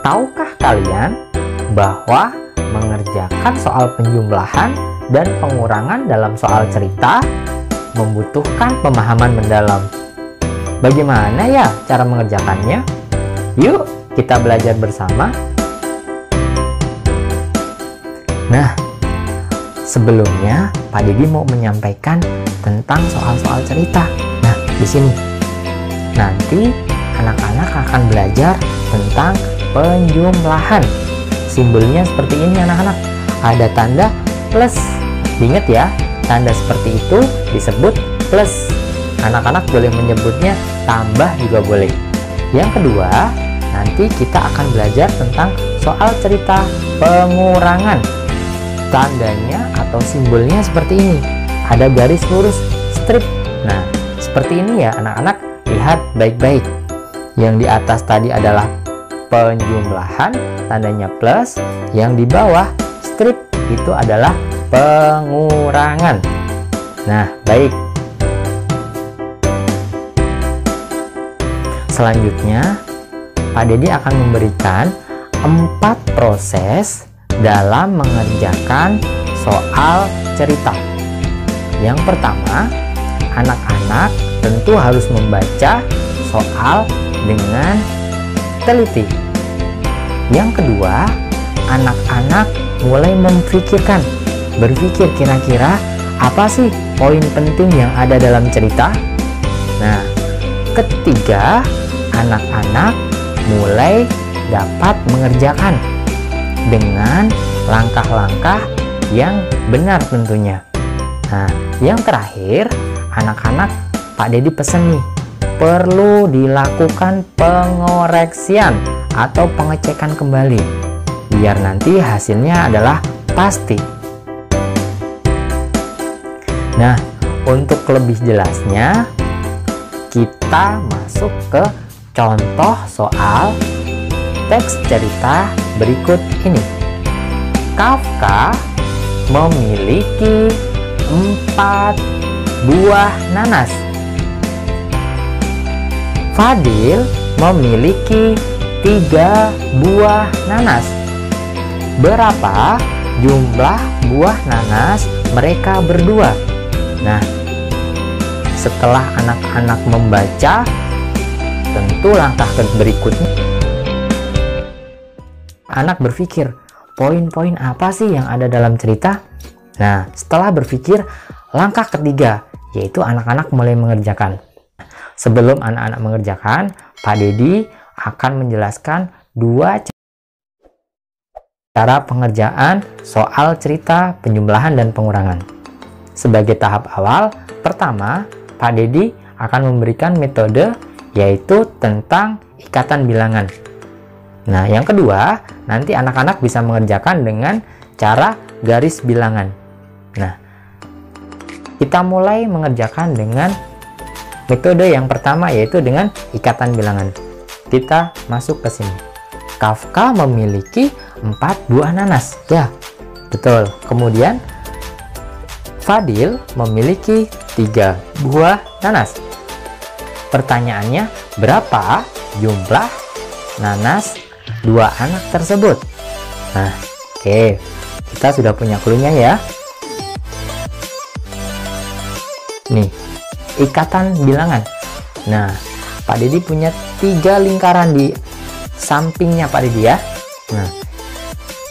Tahukah kalian bahwa mengerjakan soal penjumlahan dan pengurangan dalam soal cerita membutuhkan pemahaman mendalam? Bagaimana ya cara mengerjakannya? Yuk kita belajar bersama. Nah, sebelumnya Pak Dedi mau menyampaikan tentang soal-soal cerita. Nah, di sini nanti anak-anak akan belajar tentang penjumlahan. Simbolnya seperti ini anak-anak. Ada tanda plus. Ingat ya, tanda seperti itu disebut plus. Anak-anak boleh menyebutnya tambah juga boleh. Yang kedua, nanti kita akan belajar tentang soal cerita pengurangan. Tandanya atau simbolnya seperti ini. Ada garis lurus strip. Nah, seperti ini ya anak-anak. Lihat baik-baik. Yang di atas tadi adalah penjumlahan, tandanya plus. Yang di bawah strip itu adalah pengurangan. Nah, baik. Selanjutnya, Pak Dedi akan memberikan 4 proses dalam mengerjakan soal cerita. Yang pertama, anak-anak tentu harus membaca soal dengan teliti. Yang kedua, anak-anak mulai berpikir kira-kira apa sih poin penting yang ada dalam cerita. Nah, ketiga, anak-anak mulai dapat mengerjakan dengan langkah-langkah yang benar tentunya. Nah, yang terakhir, anak-anak Pak Dedi pesen nih, perlu dilakukan pengoreksian atau pengecekan kembali biar nanti hasilnya adalah pasti. Nah, untuk lebih jelasnya kita masuk ke contoh soal teks cerita berikut ini. Kafka memiliki 4 buah nanas. Fadil memiliki 3 buah nanas. Berapa jumlah buah nanas mereka berdua? Nah, setelah anak-anak membaca, tentu langkah berikutnya anak berpikir, poin-poin apa sih yang ada dalam cerita? Nah, setelah berpikir, langkah ketiga, yaitu anak-anak mulai mengerjakan. Sebelum anak-anak mengerjakan, Pak Dedi akan menjelaskan 2 cara pengerjaan soal cerita penjumlahan dan pengurangan. Sebagai tahap awal, pertama, Pak Dedi akan memberikan metode, yaitu tentang ikatan bilangan. Nah, yang kedua, nanti anak-anak bisa mengerjakan dengan cara garis bilangan. Nah, kita mulai mengerjakan dengan metode yang pertama, yaitu dengan ikatan bilangan. Kita masuk ke sini. Kafka memiliki 4 buah nanas. Ya, betul. Kemudian, Fadil memiliki 3 buah nanas. Pertanyaannya, berapa jumlah nanas 2 anak tersebut? Nah, oke. Kita sudah punya clue-nya ya. Nih, ikatan bilangan. Nah, Pak Dedi punya 3 lingkaran di sampingnya Pak Dedi ya. Nah,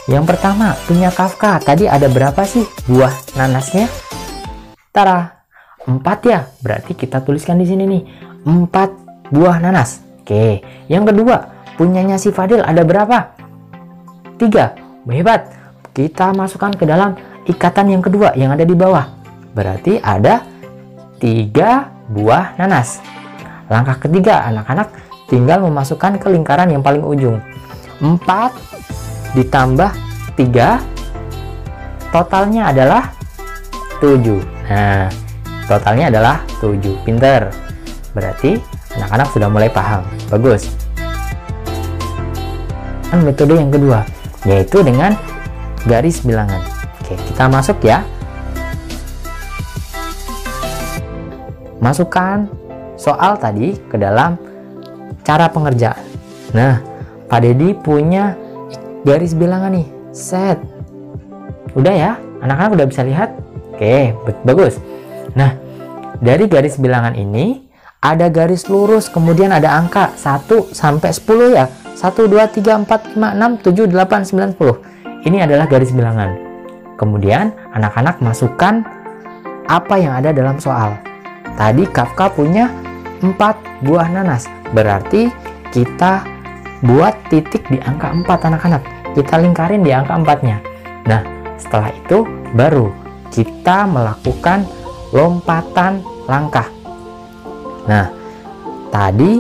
yang pertama punya Kafka. Tadi ada berapa sih buah nanasnya? Tara, 4 ya. Berarti kita tuliskan di sini nih, 4 buah nanas. Oke. Yang kedua, punyanya si Fadil ada berapa? 3. Hebat. Kita masukkan ke dalam ikatan yang kedua yang ada di bawah. Berarti ada 3 buah nanas. Langkah ketiga, anak-anak tinggal memasukkan ke lingkaran yang paling ujung. 4 ditambah 3, totalnya adalah 7. Nah, totalnya adalah 7. Pinter. Berarti anak-anak sudah mulai paham. Bagus. Metode yang kedua, yaitu dengan garis bilangan. Oke, kita masuk ya. Masukkan soal tadi ke dalam cara pengerjaan. Nah, Pak Dedi punya garis bilangan nih. Set. Udah ya? Anak-anak udah bisa lihat? Oke, bagus. Nah, dari garis bilangan ini ada garis lurus, kemudian ada angka 1 sampai 10 ya. 1, 2, 3, 4, 5, 6, 7, 8, 9, 10. Ini adalah garis bilangan. Kemudian anak-anak masukkan apa yang ada dalam soal. Tadi Kafka punya 4 buah nanas. Berarti kita buat titik di angka 4 anak-anak. Kita lingkarin di angka 4-nya. Nah, setelah itu baru kita melakukan lompatan langkah. Nah, tadi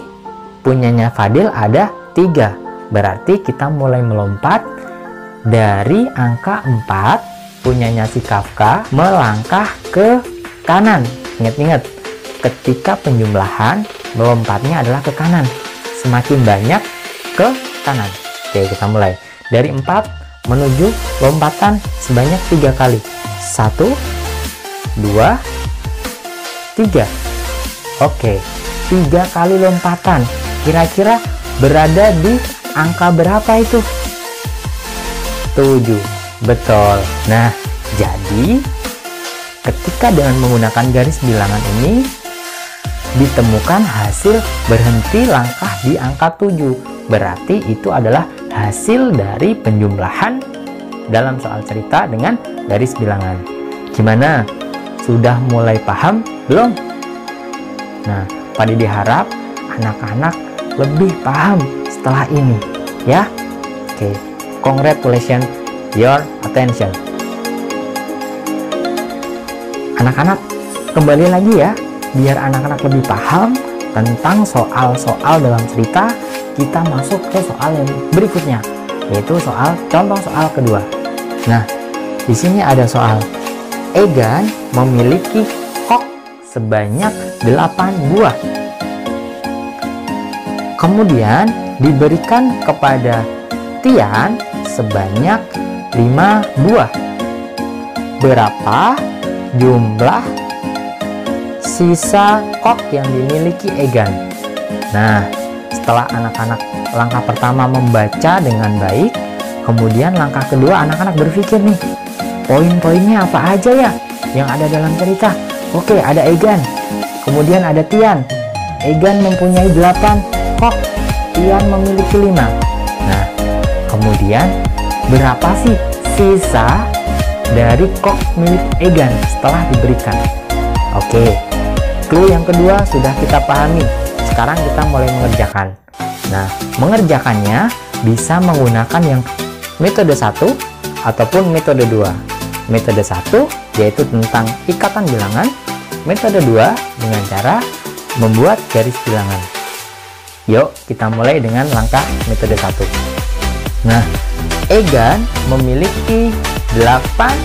punyanya Fadil ada 3. Berarti kita mulai melompat dari angka 4 punyanya si Kafka melangkah ke kanan. Ingat-ingat, ketika penjumlahan melompatnya adalah ke kanan. Semakin banyak ke kanan. Oke, kita mulai. Dari 4 menuju lompatan sebanyak 3 kali. 1, 2, 3. Oke, 3 kali lompatan. Kira-kira berada di angka berapa itu? 7. Betul. Nah, jadi ketika dengan menggunakan garis bilangan ini ditemukan hasil berhenti langkah di angka 7. Berarti itu adalah hasil dari penjumlahan dalam soal cerita dengan garis bilangan. Gimana? Sudah mulai paham belum? Nah, Pak Dedi harap anak-anak lebih paham setelah ini ya. Oke, congratulations your attention. Anak-anak kembali lagi ya, biar anak-anak lebih paham tentang soal-soal dalam cerita. Kita masuk ke soal yang berikutnya, yaitu contoh soal kedua. Nah, di sini ada soal Egan memiliki kok sebanyak 8 buah. Kemudian diberikan kepada Tian sebanyak 5 buah. Berapa jumlah sisa kok yang dimiliki Egan? Nah, setelah anak-anak langkah pertama membaca dengan baik, kemudian langkah kedua anak-anak berpikir nih, poin-poinnya apa aja ya yang ada dalam cerita? Oke, ada Egan, kemudian ada Tian. Egan mempunyai 8 kok, Tian memiliki 5. Nah, kemudian berapa sih sisa dari kok milik Egan setelah diberikan? Oke, clue yang kedua sudah kita pahami. Sekarang kita mulai mengerjakan. Nah, mengerjakannya bisa menggunakan yang metode 1 ataupun metode 2. Metode 1 yaitu tentang ikatan bilangan. Metode 2 dengan cara membuat garis bilangan. Yuk, kita mulai dengan langkah metode 1. Nah, Egan memiliki 8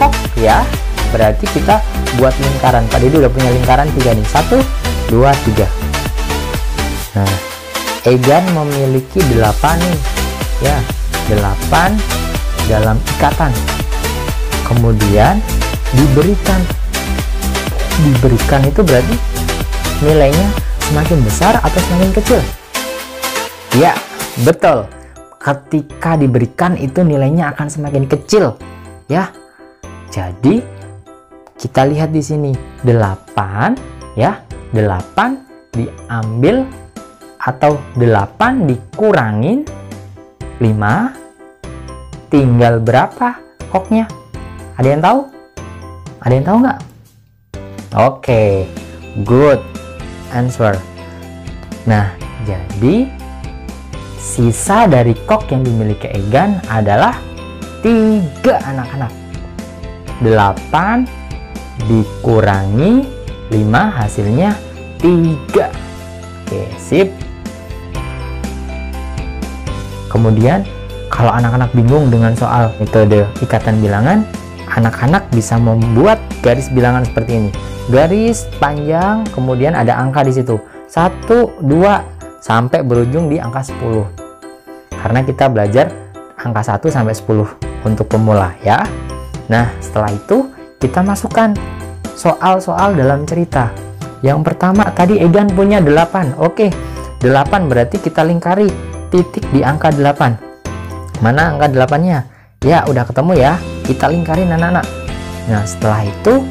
kok ya. Berarti kita buat lingkaran. Pak Dedi udah punya lingkaran 3 nih. 1, 2, 3. Nah, Egan memiliki 8 nih. Ya, 8 dalam ikatan. Kemudian diberikan itu berarti nilainya semakin besar atau semakin kecil? Ya, betul. Ketika diberikan itu nilainya akan semakin kecil ya. Jadi kita lihat di sini 8 ya. 8 diambil atau 8 dikurangin 5, tinggal berapa koknya? Ada yang tahu? Ada yang tahu nggak? Oke, good answer. Nah, jadi sisa dari kok yang dimiliki Egan adalah 3 anak-anak. 8 dikurangi 5 hasilnya 3. Oke, sip. Kemudian kalau anak-anak bingung dengan soal metode ikatan bilangan, anak-anak bisa membuat garis bilangan seperti ini. Garis panjang, kemudian ada angka di situ. 1, 2, sampai berujung di angka 10. Karena kita belajar angka 1 sampai 10 untuk pemula ya. Nah, setelah itu kita masukkan soal-soal dalam cerita. Yang pertama tadi Egan punya 8. Oke, 8 berarti kita lingkari titik di angka 8. Mana angka 8-nya? Ya, udah ketemu ya. Kita lingkarin anak-anak. Nah, setelah itu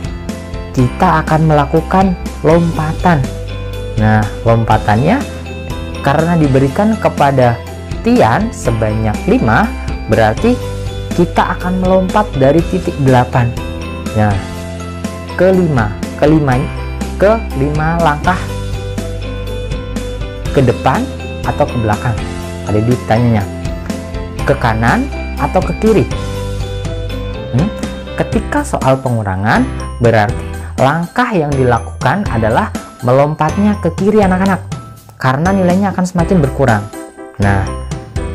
kita akan melakukan lompatan. Nah, lompatannya karena diberikan kepada Tian sebanyak 5, berarti kita akan melompat dari titik 8. Nah, ke 5 langkah ke depan atau ke belakang. Ada ditanyanya ke kanan atau ke kiri. Ketika soal pengurangan, berarti langkah yang dilakukan adalah melompatnya ke kiri anak-anak, karena nilainya akan semakin berkurang. Nah,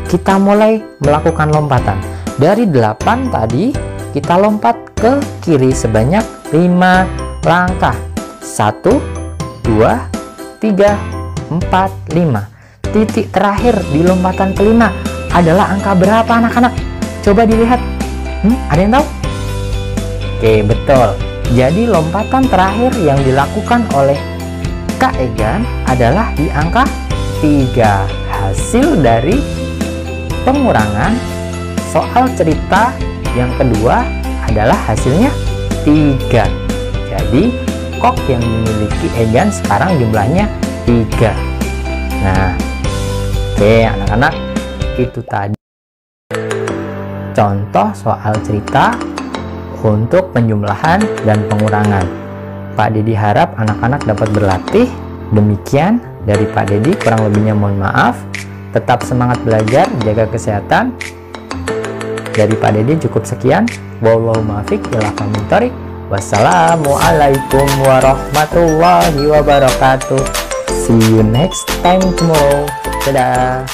kita mulai melakukan lompatan. Dari 8 tadi, kita lompat ke kiri sebanyak 5 langkah. 1, 2, 3, 4, 5. Titik terakhir di lompatan kelima adalah angka berapa anak-anak? Coba dilihat. Ada yang tahu? Oke, betul. Jadi lompatan terakhir yang dilakukan oleh Kak Egan adalah di angka 3. Hasil dari pengurangan soal cerita yang kedua adalah hasilnya 3. Jadi kok yang dimiliki Egan sekarang jumlahnya 3. Nah, oke anak-anak, itu tadi contoh soal cerita untuk penjumlahan dan pengurangan. Pak Dedi harap anak-anak dapat berlatih. Demikian dari Pak Dedi, kurang lebihnya mohon maaf. Tetap semangat belajar, jaga kesehatan. Dari Pak Dedi cukup sekian. Wallahu muwaffiq ila aqwamit thoriq. Wassalamualaikum warahmatullahi wabarakatuh. See you next time tomorrow. Dadah.